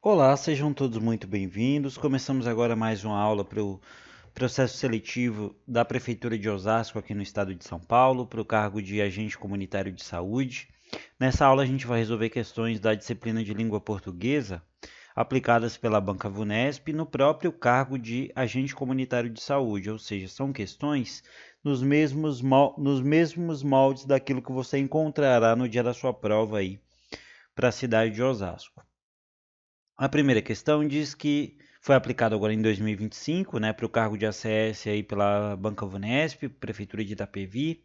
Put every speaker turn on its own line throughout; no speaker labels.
Olá, sejam todos muito bem-vindos. Começamos agora mais uma aula para o processo seletivo da Prefeitura de Osasco, aqui no estado de São Paulo, para o cargo de agente comunitário de saúde. Nessa aula, a gente vai resolver questões da disciplina de língua portuguesa aplicadas pela Banca VUNESP no próprio cargo de agente comunitário de saúde, ou seja, são questões nos mesmos moldes daquilo que você encontrará no dia da sua prova aí para a cidade de Osasco. A primeira questão diz que foi aplicado agora em 2025, né, para o cargo de ACS aí pela Banca VUNESP, Prefeitura de Itapevi.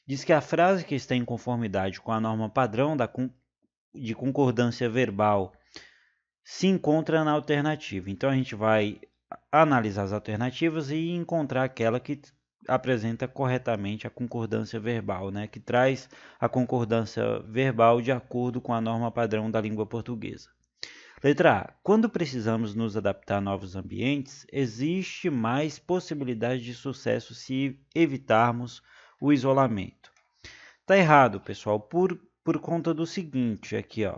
Diz que a frase que está em conformidade com a norma padrão de concordância verbal se encontra na alternativa. Então a gente vai analisar as alternativas e encontrar aquela que apresenta corretamente a concordância verbal, né, que traz a concordância verbal de acordo com a norma padrão da língua portuguesa. Letra A. Quando precisamos nos adaptar a novos ambientes, existe mais possibilidade de sucesso se evitarmos o isolamento. Tá errado, pessoal, por conta do seguinte, aqui, ó.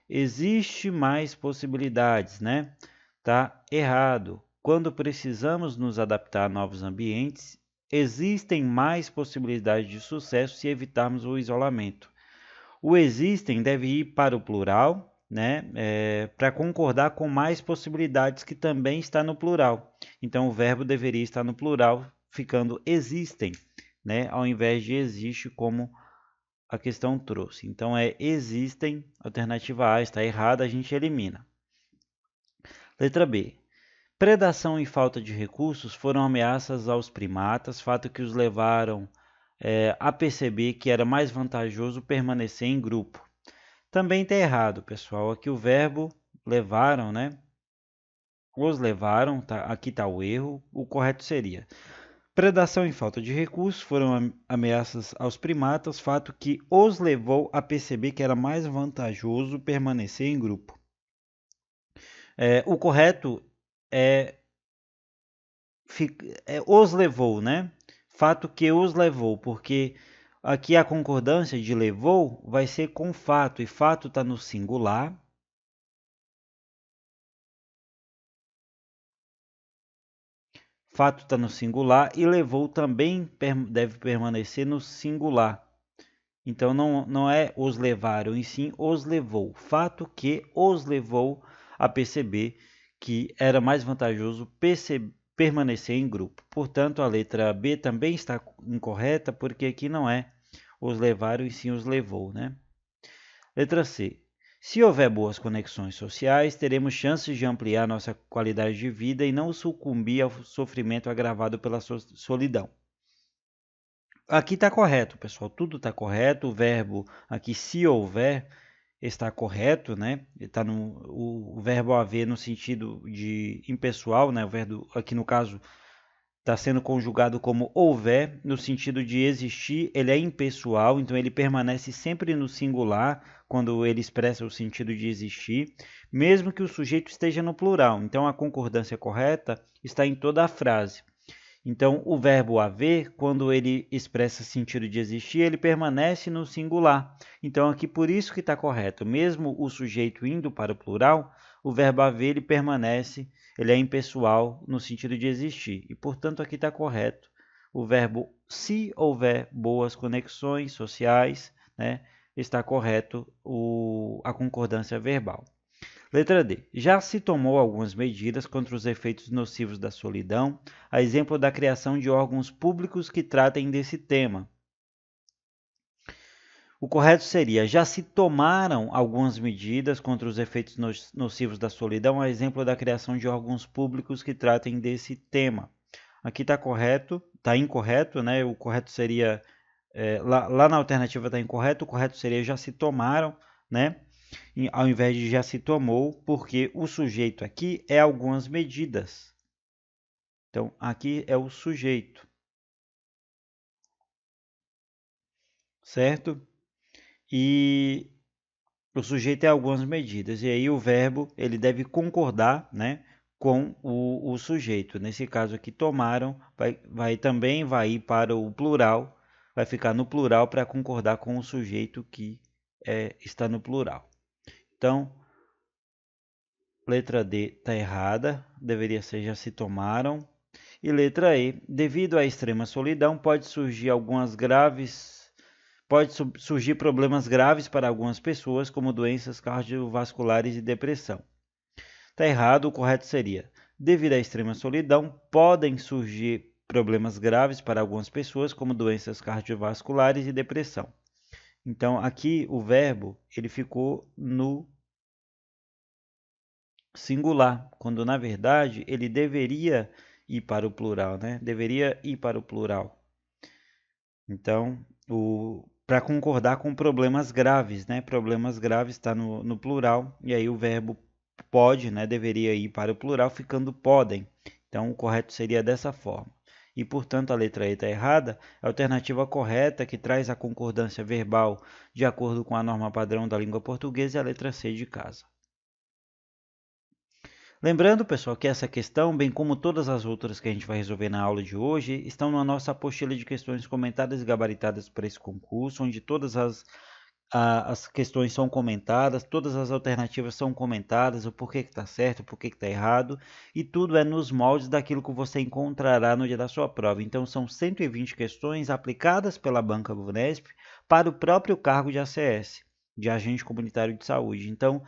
Existe mais possibilidades, né? Tá errado. Quando precisamos nos adaptar a novos ambientes, existem mais possibilidades de sucesso se evitarmos o isolamento. O existem deve ir para o plural, né, para concordar com mais possibilidades que também está no plural. Então, o verbo deveria estar no plural, ficando existem, né, ao invés de existe, como a questão trouxe. Então, é existem, alternativa A está errada, a gente elimina. Letra B. Predação e falta de recursos foram ameaças aos primatas, fato que os levaram a perceber que era mais vantajoso permanecer em grupo. Também está errado, pessoal. Aqui o verbo levaram, né? Os levaram, tá? Aqui está o erro. O correto seria: predação e falta de recursos foram ameaças aos primatas, fato que os levou a perceber que era mais vantajoso permanecer em grupo. O correto é, os levou, né? Fato que os levou, porque aqui a concordância de levou vai ser com fato, e fato está no singular. Fato está no singular e levou também deve permanecer no singular. Então não é os levaram, e sim os levou. Fato que os levou a perceber que era mais vantajoso permanecer em grupo. Portanto, a letra B também está incorreta, porque aqui não é os levaram, e sim os levou, né? Letra C. Se houver boas conexões sociais, teremos chances de ampliar nossa qualidade de vida e não sucumbir ao sofrimento agravado pela solidão. Aqui está correto, pessoal. Tudo está correto. O verbo aqui, se houver, está correto, né? Está o verbo haver no sentido de impessoal, né? O verbo aqui no caso está sendo conjugado como houver, no sentido de existir, ele é impessoal, então ele permanece sempre no singular quando ele expressa o sentido de existir, mesmo que o sujeito esteja no plural. Então a concordância correta está em toda a frase. Então o verbo haver, quando ele expressa sentido de existir, ele permanece no singular. Então aqui por isso que está correto, mesmo o sujeito indo para o plural, o verbo haver ele permanece, ele é impessoal no sentido de existir. E portanto aqui está correto o verbo se houver boas conexões sociais, né, está correto a concordância verbal. Letra D. Já se tomou algumas medidas contra os efeitos nocivos da solidão, a exemplo da criação de órgãos públicos que tratem desse tema. O correto seria: já se tomaram algumas medidas contra os efeitos nocivos da solidão, a exemplo da criação de órgãos públicos que tratem desse tema. Aqui está correto, está incorreto, né? O correto seria, lá na alternativa está incorreto, o correto seria já se tomaram, né? Ao invés de já se tomou, porque o sujeito aqui é algumas medidas. Então, aqui é o sujeito, certo? E o sujeito é algumas medidas. E aí o verbo ele deve concordar, né, com o sujeito. Nesse caso aqui, tomaram, também vai ir para o plural, vai ficar no plural para concordar com o sujeito que está no plural. Então, Letra D está errada, deveria ser já se tomaram. E letra E, devido à extrema solidão, pode surgir problemas graves para algumas pessoas, como doenças cardiovasculares e depressão. Está errado, o correto seria: devido à extrema solidão, podem surgir problemas graves para algumas pessoas, como doenças cardiovasculares e depressão. Então, aqui o verbo ele ficou no singular, quando na verdade ele deveria ir para o plural, né? Deveria ir para o plural. Então, para concordar com problemas graves, né? Problemas graves está no plural, e aí o verbo pode, né? Deveria ir para o plural, ficando podem. Então, o correto seria dessa forma. E, portanto, a letra E está errada. A alternativa correta, que traz a concordância verbal de acordo com a norma padrão da língua portuguesa, é a letra C de casa. Lembrando, pessoal, que essa questão, bem como todas as outras que a gente vai resolver na aula de hoje, estão na nossa apostila de questões comentadas e gabaritadas para esse concurso, onde todas as questões são comentadas, todas as alternativas são comentadas, o porquê que está certo, o porquê que está errado, e tudo é nos moldes daquilo que você encontrará no dia da sua prova. Então, são 120 questões aplicadas pela Banca VUNESP para o próprio cargo de ACS, de Agente Comunitário de Saúde. Então,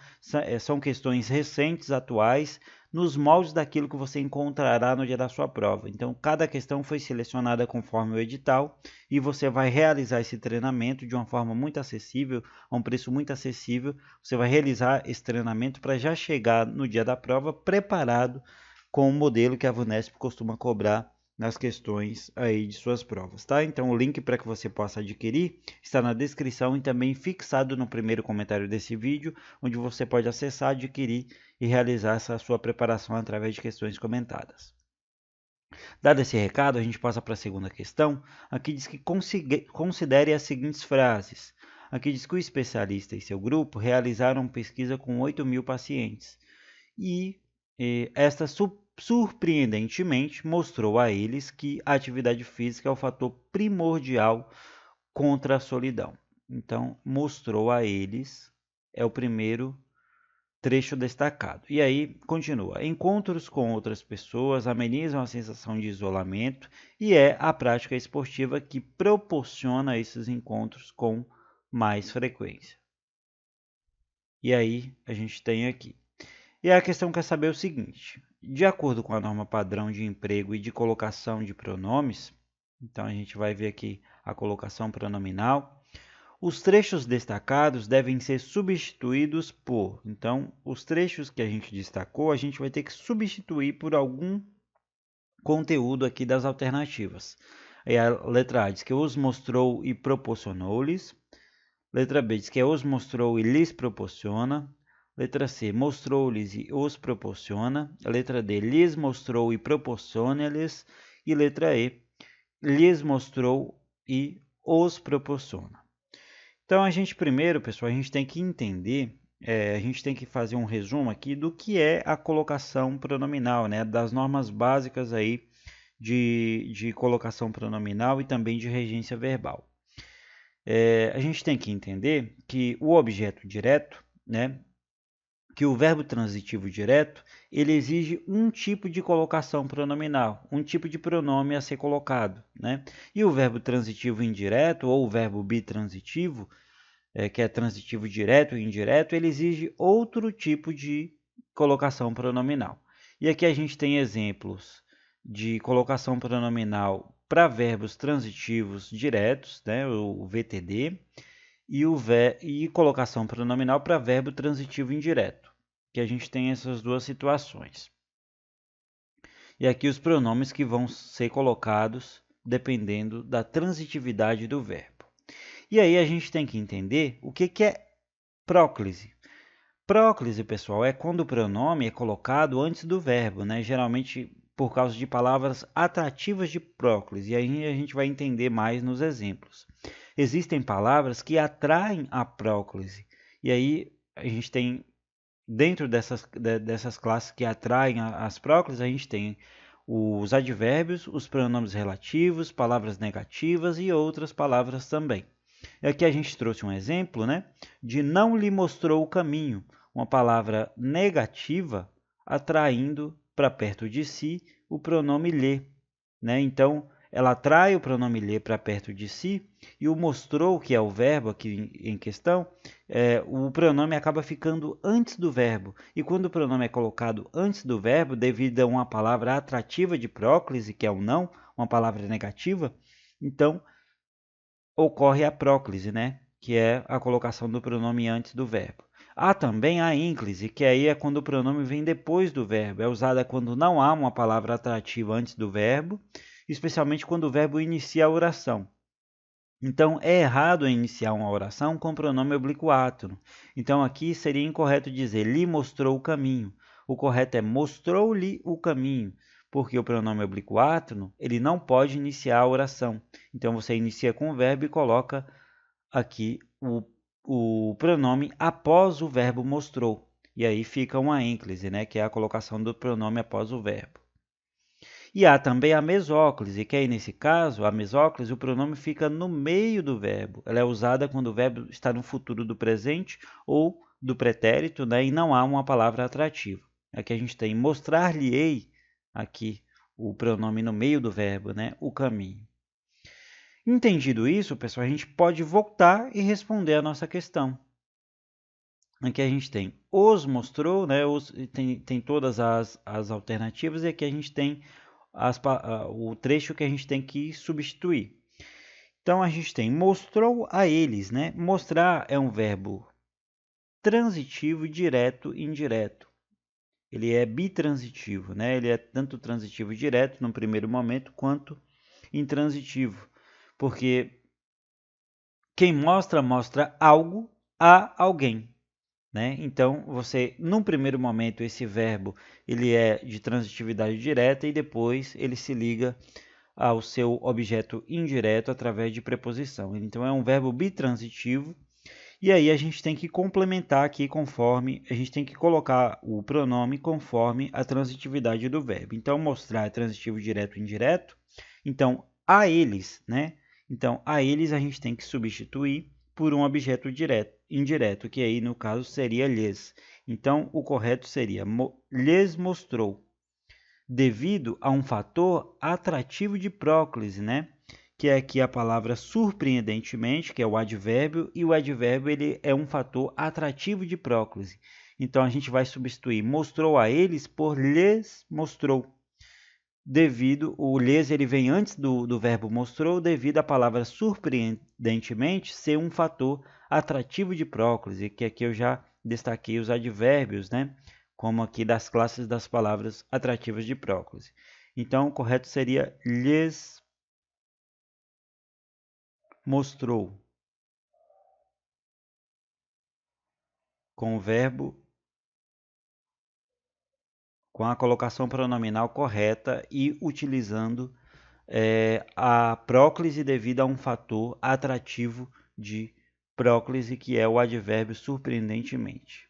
são questões recentes, atuais, nos moldes daquilo que você encontrará no dia da sua prova. Então, cada questão foi selecionada conforme o edital e você vai realizar esse treinamento de uma forma muito acessível, a um preço muito acessível. Você vai realizar esse treinamento para já chegar no dia da prova preparado com o modelo que a VUNESP costuma cobrar nas questões aí de suas provas, tá? Então o link para que você possa adquirir está na descrição e também fixado no primeiro comentário desse vídeo, onde você pode acessar, adquirir e realizar essa sua preparação através de questões comentadas. Dado esse recado, a gente passa para a segunda questão. Aqui diz que considere as seguintes frases. Aqui diz que o especialista e seu grupo realizaram pesquisa com 8.000 pacientes e esta surpreendentemente mostrou a eles que a atividade física é o fator primordial contra a solidão. Então, mostrou a eles é o primeiro trecho destacado. E aí, continua. Encontros com outras pessoas amenizam a sensação de isolamento e é a prática esportiva que proporciona esses encontros com mais frequência. E aí, a gente tem aqui. E a questão quer saber o seguinte: de acordo com a norma padrão de emprego e de colocação de pronomes, então a gente vai ver aqui a colocação pronominal, os trechos destacados devem ser substituídos por. Então, os trechos que a gente destacou, a gente vai ter que substituir por algum conteúdo aqui das alternativas. Aí a letra A diz que os mostrou e proporcionou-lhes. Letra B diz que os mostrou e lhes proporciona. Letra C, mostrou-lhes e os proporciona. Letra D, lhes mostrou e proporciona-lhes. E letra E, lhes mostrou e os proporciona. Então, a gente primeiro, pessoal, a gente tem que entender, a gente tem que fazer um resumo aqui do que é a colocação pronominal, né? Das normas básicas aí de colocação pronominal e também de regência verbal. A gente tem que entender que o objeto direto, né? Que o verbo transitivo direto, ele exige um tipo de colocação pronominal, um tipo de pronome a ser colocado, né? E o verbo transitivo indireto, ou o verbo bitransitivo, que é transitivo direto e indireto, ele exige outro tipo de colocação pronominal. E aqui a gente tem exemplos de colocação pronominal para verbos transitivos diretos, né? O VTD, e colocação pronominal para verbo transitivo indireto, que a gente tem essas duas situações. E aqui os pronomes que vão ser colocados dependendo da transitividade do verbo. E aí a gente tem que entender o que é próclise. Próclise, pessoal, é quando o pronome é colocado antes do verbo, né? Geralmente por causa de palavras atrativas de próclise. E aí a gente vai entender mais nos exemplos. Existem palavras que atraem a próclise. E aí a gente tem, dentro dessas classes que atraem as próclises, a gente tem os advérbios, os pronomes relativos, palavras negativas e outras palavras também. Aqui a gente trouxe um exemplo, né, de não lhe mostrou o caminho. uma palavra negativa atraindo para perto de si o pronome lhe, né? Então, ela atrai o pronome lhe para perto de si e o mostrou, que é o verbo aqui em questão, o pronome acaba ficando antes do verbo. E quando o pronome é colocado antes do verbo, devido a uma palavra atrativa de próclise, que é o não, uma palavra negativa, então ocorre a próclise, né? Que é a colocação do pronome antes do verbo. Há também a ínclise, que aí é quando o pronome vem depois do verbo. É usada quando não há uma palavra atrativa antes do verbo, especialmente quando o verbo inicia a oração. Então, é errado iniciar uma oração com pronome oblíquo átono. Então, aqui seria incorreto dizer lhe mostrou o caminho. O correto é mostrou-lhe o caminho, porque o pronome oblíquo átono, ele não pode iniciar a oração. Então, você inicia com o verbo e coloca aqui o pronome após o verbo mostrou. E aí fica uma ênclise, né, que é a colocação do pronome após o verbo. E há também a mesóclise, que aí nesse caso, a mesóclise, o pronome fica no meio do verbo. Ela é usada quando o verbo está no futuro do presente ou do pretérito, né, e não há uma palavra atrativa. Aqui a gente tem mostrar-lhe-ei, aqui o pronome no meio do verbo, né, o caminho. Entendido isso, pessoal, a gente pode voltar e responder a nossa questão. Aqui a gente tem os mostrou, né, tem todas as alternativas, e aqui a gente tem o trecho que a gente tem que substituir. Então, a gente tem mostrou a eles, né? Mostrar é um verbo transitivo, direto e indireto. Ele é bitransitivo, né? Ele é tanto transitivo e direto no primeiro momento, quanto intransitivo. Porque quem mostra algo a alguém. Né? Então, num primeiro momento, esse verbo ele é de transitividade direta e depois ele se liga ao seu objeto indireto através de preposição. Então, é um verbo bitransitivo. E aí a gente tem que complementar aqui conforme, a gente tem que colocar o pronome conforme a transitividade do verbo. Então, mostrar é transitivo direto e indireto. Então, a eles, né? Então, a eles a gente tem que substituir por um objeto indireto, que aí no caso seria lhes. Então, o correto seria lhes mostrou, devido a um fator atrativo de próclise, né? Que é aqui a palavra surpreendentemente, que é o advérbio, e o advérbio ele é um fator atrativo de próclise. Então, a gente vai substituir mostrou a eles por lhes mostrou. O lhes ele vem antes do verbo mostrou, devido à palavra surpreendentemente ser um fator atrativo de próclise, que aqui eu já destaquei os advérbios, né? Como aqui das classes das palavras atrativas de próclise. Então, o correto seria lhes mostrou, com o verbo, com a colocação pronominal correta e utilizando a próclise devido a um fator atrativo de próclise, que é o advérbio surpreendentemente.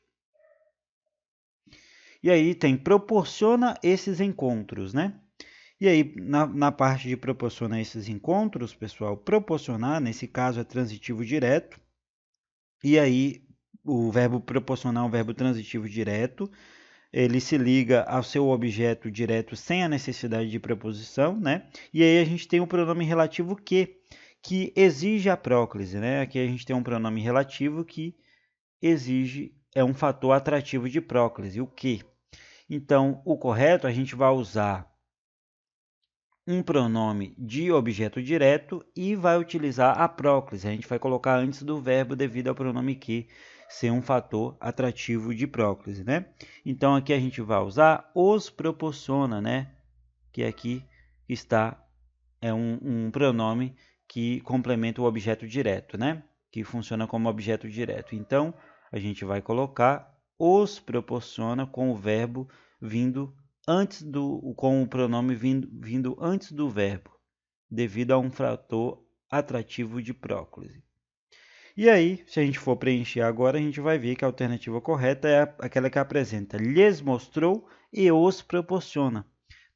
E aí tem proporciona esses encontros, né? E aí, na parte de proporcionar esses encontros, pessoal, proporcionar, nesse caso, é transitivo direto. E aí, o verbo proporcionar é um verbo transitivo direto. Ele se liga ao seu objeto direto sem a necessidade de preposição, né? E aí a gente tem o pronome relativo que exige a próclise, né? Aqui a gente tem um pronome relativo que exige, é um fator atrativo de próclise, o que? Então, o correto, a gente vai usar um pronome de objeto direto e vai utilizar a próclise. A gente vai colocar antes do verbo devido ao pronome que ser um fator atrativo de próclise, né? Então, aqui a gente vai usar os proporciona, né? Que aqui está, é um pronome que complementa o objeto direto, né? Que funciona como objeto direto. Então, a gente vai colocar os proporciona com o verbo vindo com o pronome vindo antes do verbo, devido a um fator atrativo de próclise. E aí, se a gente for preencher agora, a gente vai ver que a alternativa correta é aquela que apresenta lhes mostrou e os proporciona.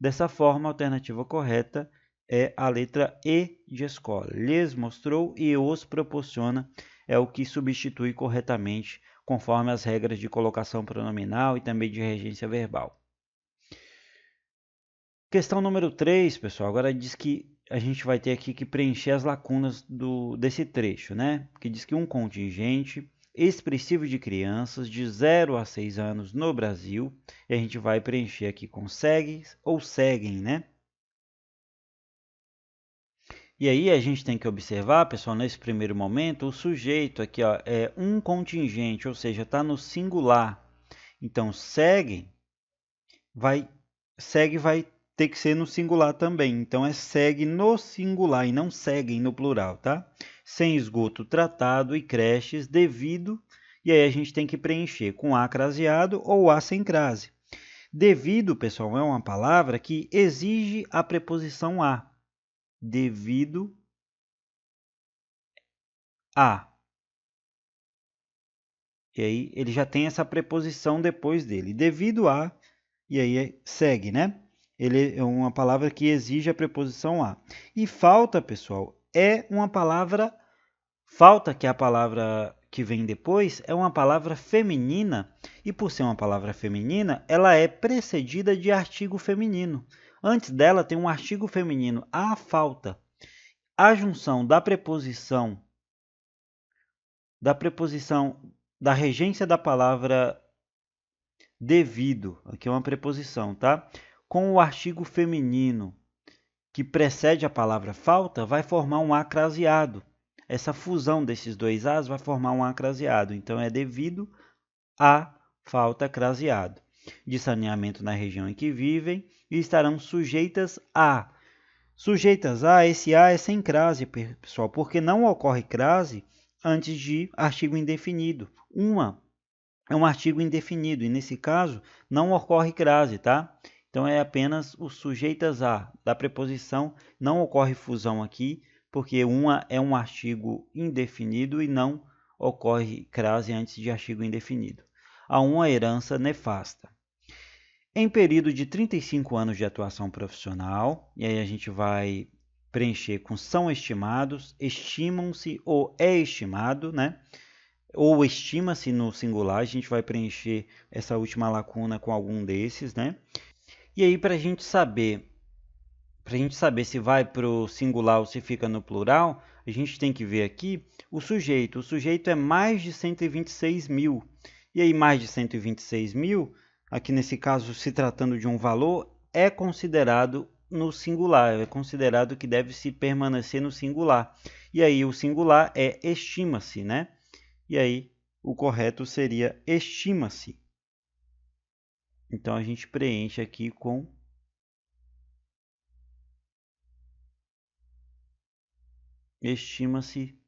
Dessa forma, a alternativa correta é a letra E de escola. Lhes mostrou e os proporciona é o que substitui corretamente conforme as regras de colocação pronominal e também de regência verbal. Questão número 3, pessoal, agora diz que a gente vai ter aqui que preencher as lacunas desse trecho, né? Que diz que um contingente expressivo de crianças de 0 a 6 anos no Brasil, e a gente vai preencher aqui com segue ou seguem, né? E aí a gente tem que observar, pessoal, nesse primeiro momento, o sujeito aqui ó, é um contingente, ou seja, está no singular. Então, segue vai ter que ser no singular também. Então, é segue no singular e não seguem no plural, tá? Sem esgoto tratado e creches devido, e aí a gente tem que preencher com a craseado ou a sem crase. Devido, pessoal, é uma palavra que exige a preposição a. Devido a. E aí ele já tem essa preposição depois dele. Devido a, e aí segue, né? Ele é uma palavra que exige a preposição a. E falta, pessoal, é uma palavra... Falta, que é a palavra que vem depois, é uma palavra feminina. E por ser uma palavra feminina, ela é precedida de artigo feminino. Antes dela tem um artigo feminino, a falta. A junção da preposição da regência da palavra devido, aqui é uma preposição, tá? Com o artigo feminino que precede a palavra falta, vai formar um acraseado. Essa fusão desses dois as vai formar um acraseado. Então, é devido a falta craseado de saneamento na região em que vivem e estarão sujeitas a. Sujeitas a, esse a é sem crase, pessoal, porque não ocorre crase antes de artigo indefinido. Uma é um artigo indefinido e, nesse caso, não ocorre crase, tá? Então, é apenas o sujeitas a da preposição, não ocorre fusão aqui, porque uma é um artigo indefinido e não ocorre crase antes de artigo indefinido. Há uma herança nefasta. Em período de 35 anos de atuação profissional, e aí a gente vai preencher com são estimados, estimam-se ou é estimado, né? Ou estima-se no singular, a gente vai preencher essa última lacuna com algum desses, né? E aí, para a gente saber se vai para o singular ou se fica no plural, a gente tem que ver aqui o sujeito. O sujeito é mais de 126 mil. E aí, mais de 126 mil, aqui nesse caso, se tratando de um valor, é considerado no singular, é considerado que deve se permanecer no singular. E aí, o singular é estima-se, né? E aí, o correto seria estima-se. Então, a gente preenche aqui com estima-se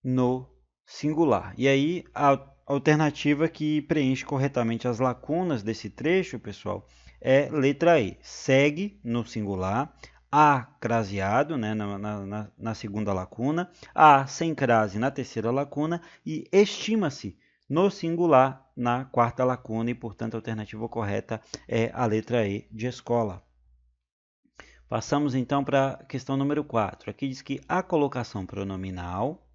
no singular. E aí, a alternativa que preenche corretamente as lacunas desse trecho, pessoal, é letra E. Segue no singular, a craseado, né, na segunda lacuna, a sem crase na terceira lacuna e estima-se no singular na quarta lacuna e, portanto, a alternativa correta é a letra E de escola. Passamos então para a questão número 4. Aqui diz que a colocação pronominal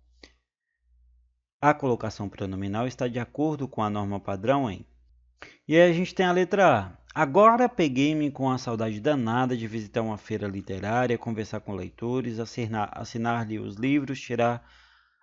está de acordo com a norma padrão em... E aí a gente tem a letra A. Agora peguei-me com a saudade danada de visitar uma feira literária, conversar com leitores, assinar-lhe os livros, tirar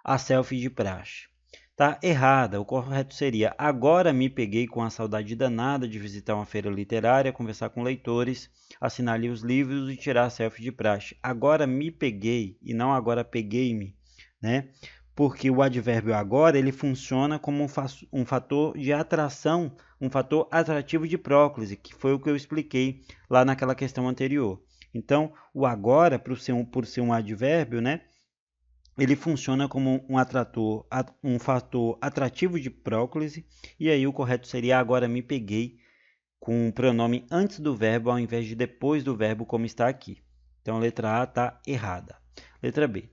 a selfie de praxe. Tá errada. O correto seria: agora me peguei com a saudade danada de visitar uma feira literária, conversar com leitores, assinar-lhe os livros e tirar a selfie de praxe. Agora me peguei e não agora peguei-me, né? Porque o advérbio agora ele funciona como um fator de atração, um fator atrativo de próclise, que foi o que eu expliquei lá naquela questão anterior. Então, o agora, por ser um advérbio, né, ele funciona como um fator atrativo de próclise, e aí o correto seria agora me peguei, com o pronome antes do verbo ao invés de depois do verbo, como está aqui. Então, a letra A está errada. Letra B.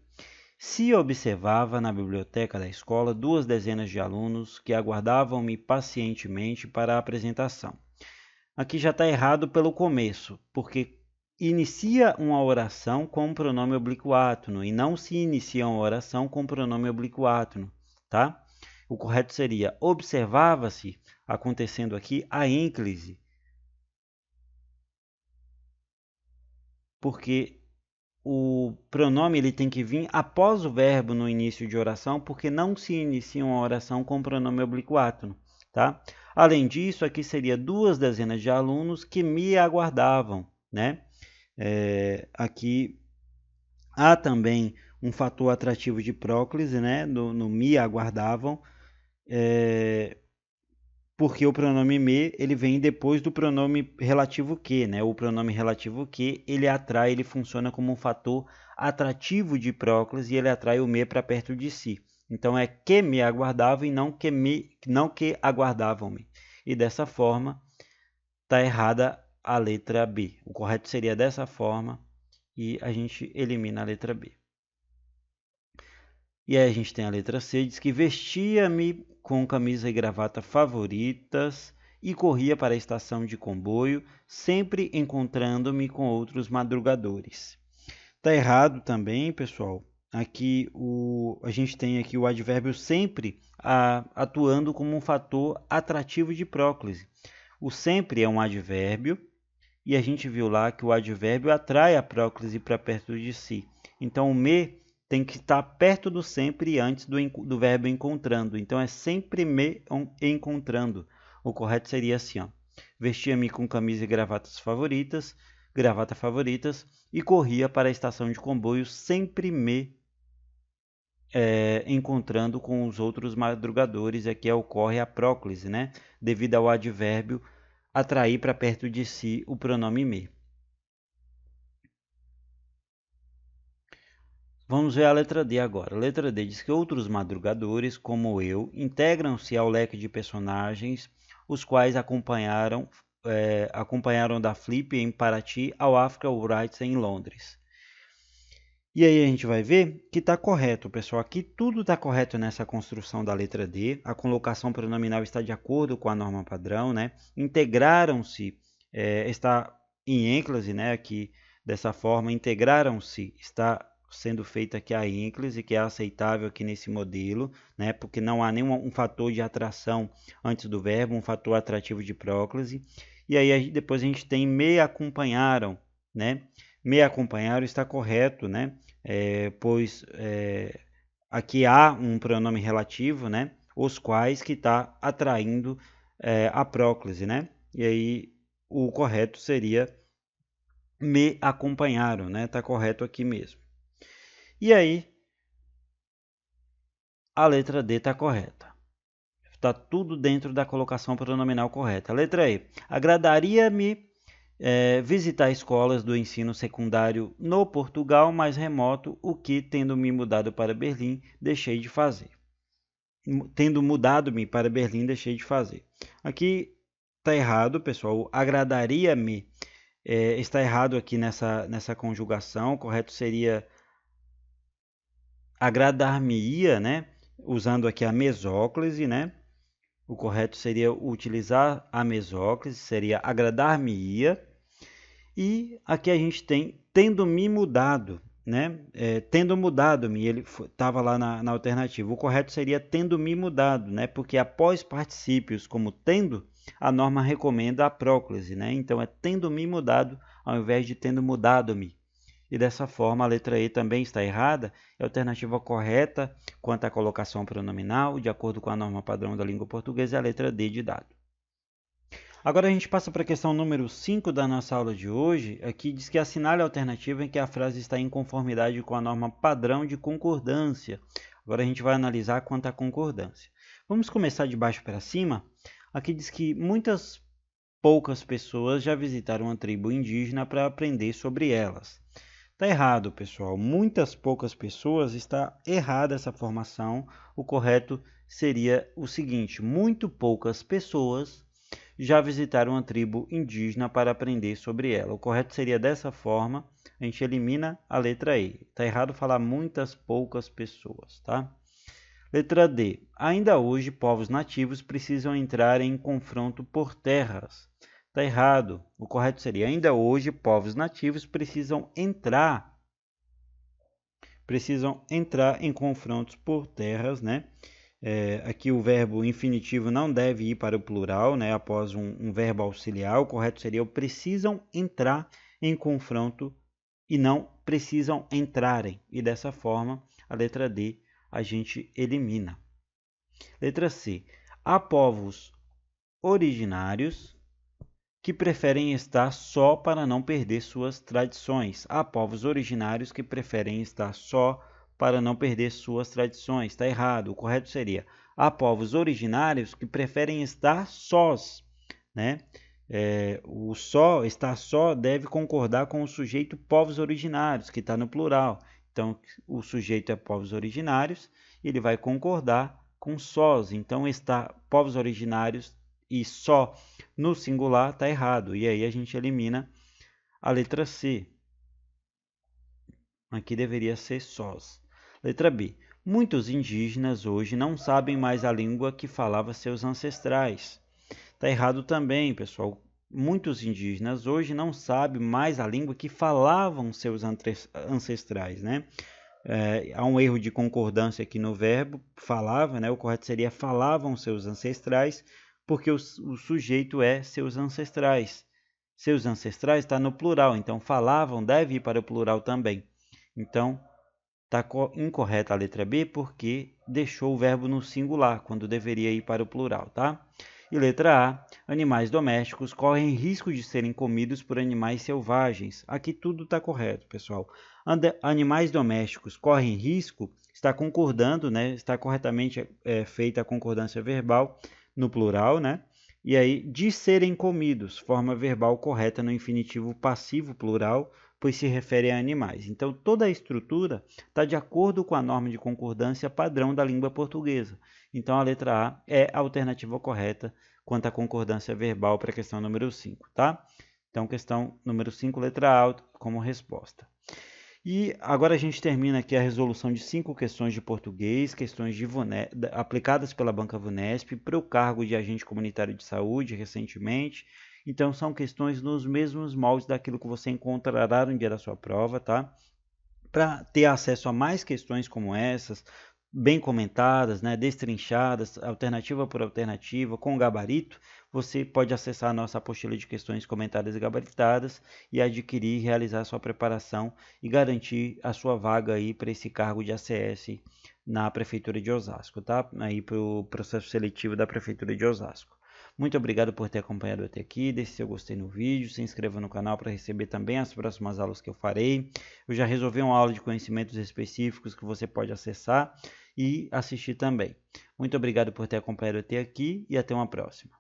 Se observava na biblioteca da escola 2 dezenas de alunos que aguardavam-me pacientemente para a apresentação. Aqui já está errado pelo começo, porque inicia uma oração com o pronome oblíquo átono e não se inicia uma oração com o pronome oblíquo átono, tá? O correto seria: observava-se, acontecendo aqui, a ênclise. Porque o pronome ele tem que vir após o verbo no início de oração, porque não se inicia uma oração com pronome obliquo, tá? Além disso, aqui seria 2 dezenas de alunos que me aguardavam, né? Aqui há também um fator atrativo de próclise, né? No me aguardavam, porque o pronome me ele vem depois do pronome relativo que, né? O pronome relativo que ele atrai, ele funciona como um fator atrativo de próclise e ele atrai o me para perto de si. Então é que me aguardavam e não que aguardavam-me. E dessa forma está errada a letra B. O correto seria dessa forma e a gente elimina a letra B. E aí a gente tem a letra C, diz que vestia-me com camisa e gravata favoritas e corria para a estação de comboio, sempre encontrando-me com outros madrugadores. Tá errado também, pessoal. Aqui a gente tem aqui o advérbio sempre atuando como um fator atrativo de próclise. O sempre é um advérbio e a gente viu lá que o advérbio atrai a próclise para perto de si. Então o me tem que estar perto do sempre antes do verbo encontrando. Então é sempre me encontrando. O correto seria assim, ó. Vestia-me com camisa e gravata favoritas e corria para a estação de comboio sempre me encontrando com os outros madrugadores. Aqui ocorre a próclise, né? Devido ao advérbio atrair para perto de si o pronome me. Vamos ver a letra D agora. A letra D diz que outros madrugadores, como eu, integram-se ao leque de personagens, os quais acompanharam da Flip em Paraty ao Africa Wrights em Londres. E aí a gente vai ver que está correto, pessoal. Aqui tudo está correto nessa construção da letra D. A colocação pronominal está de acordo com a norma padrão, né? Integraram-se, está em ênclase, né? Aqui dessa forma, integraram-se, está sendo feita aqui a ênclase, que é aceitável aqui nesse modelo, né? Porque não há nenhum fator de atração antes do verbo, um fator atrativo de próclise. E aí depois a gente tem me acompanharam, né? Me acompanharam está correto, né? Pois aqui há um pronome relativo, né? Os quais que está atraindo a próclise, né? E aí o correto seria me acompanharam, né? Tá correto aqui mesmo. E aí a letra D está correta. Está tudo dentro da colocação pronominal correta. Letra E. Agradaria-me visitar escolas do ensino secundário no Portugal mais remoto, o que, tendo me mudado para Berlim, deixei de fazer. Tendo mudado-me para Berlim, deixei de fazer. Aqui está errado, pessoal. Agradaria-me está errado aqui nessa conjugação. O correto seria agradar-me-ia, né? Usando aqui a mesóclise, né? O correto seria utilizar a mesóclise, seria agradar-me-ia. E aqui a gente tem tendo me mudado, né? Tendo mudado-me, ele estava lá na alternativa. O correto seria tendo me mudado, né? Porque após particípios como tendo, a norma recomenda a próclise, né? Então é tendo me mudado ao invés de tendo mudado-me. E dessa forma a letra E também está errada. É a alternativa correta quanto à colocação pronominal, de acordo com a norma padrão da língua portuguesa, é a letra D de dado. Agora a gente passa para a questão número 5 da nossa aula de hoje. Aqui diz que assinale a alternativa em que a frase está em conformidade com a norma padrão de concordância. Agora a gente vai analisar quanto à concordância. Vamos começar de baixo para cima. Aqui diz que poucas pessoas já visitaram uma tribo indígena para aprender sobre elas. Está errado, pessoal. Poucas pessoas, está errada essa formação. O correto seria o seguinte: muito poucas pessoas já visitaram uma tribo indígena para aprender sobre ela. O correto seria dessa forma, a gente elimina a letra E. Está errado falar poucas pessoas, tá? Letra D. Ainda hoje, povos nativos precisam entrar em confronto por terras. Está errado. O correto seria ainda hoje, povos nativos precisam entrar em confrontos por terras, né? Aqui o verbo infinitivo não deve ir para o plural, né, após um verbo auxiliar. O correto seria: precisam entrar em confronto e não precisam entrarem. E dessa forma, a letra D a gente elimina. Letra C. Há povos originários que preferem estar só para não perder suas tradições. Há povos originários que preferem estar só para não perder suas tradições. Está errado. O correto seria: há povos originários que preferem estar sós, né? O só, estar só, deve concordar com o sujeito povos originários, que está no plural. Então, o sujeito é povos originários, e ele vai concordar com sós. Então, está povos originários e só no singular está errado. E aí a gente elimina a letra C. Aqui deveria ser sós. Letra B. Muitos indígenas hoje não sabem mais a língua que falavam seus ancestrais. Está errado também, pessoal. Muitos indígenas hoje não sabem mais a língua que falavam seus ancestrais, né? Há um erro de concordância aqui no verbo, falava, né? O correto seria: falavam seus ancestrais, porque o sujeito é seus ancestrais. Seus ancestrais está no plural, então falavam deve ir para o plural também. Então, está incorreta a letra B, porque deixou o verbo no singular, quando deveria ir para o plural, tá? E letra A, animais domésticos correm risco de serem comidos por animais selvagens. Aqui tudo está correto, pessoal. Animais domésticos correm risco, está concordando, né? Está corretamente feita a concordância verbal no plural, né? E aí, de serem comidos, forma verbal correta no infinitivo passivo plural, pois se refere a animais. Então, toda a estrutura está de acordo com a norma de concordância padrão da língua portuguesa. Então, a letra A é a alternativa correta quanto à concordância verbal para a questão número 5, tá? Então, questão número 5, letra A como resposta. E agora a gente termina aqui a resolução de 5 questões de português, questões aplicadas pela Banca VUNESP para o cargo de agente comunitário de saúde recentemente. Então, são questões nos mesmos moldes daquilo que você encontrará no dia da sua prova, tá? Para ter acesso a mais questões como essas, bem comentadas, né, destrinchadas, alternativa por alternativa, com gabarito, você pode acessar a nossa apostila de questões comentadas e gabaritadas e adquirir e realizar a sua preparação e garantir a sua vaga aí para esse cargo de ACS na Prefeitura de Osasco, tá? Aí para o processo seletivo da Prefeitura de Osasco. Muito obrigado por ter acompanhado até aqui, deixe seu gostei no vídeo, se inscreva no canal para receber também as próximas aulas que eu farei. Eu já resolvi uma aula de conhecimentos específicos que você pode acessar e assistir também. Muito obrigado por ter acompanhado até aqui e até uma próxima.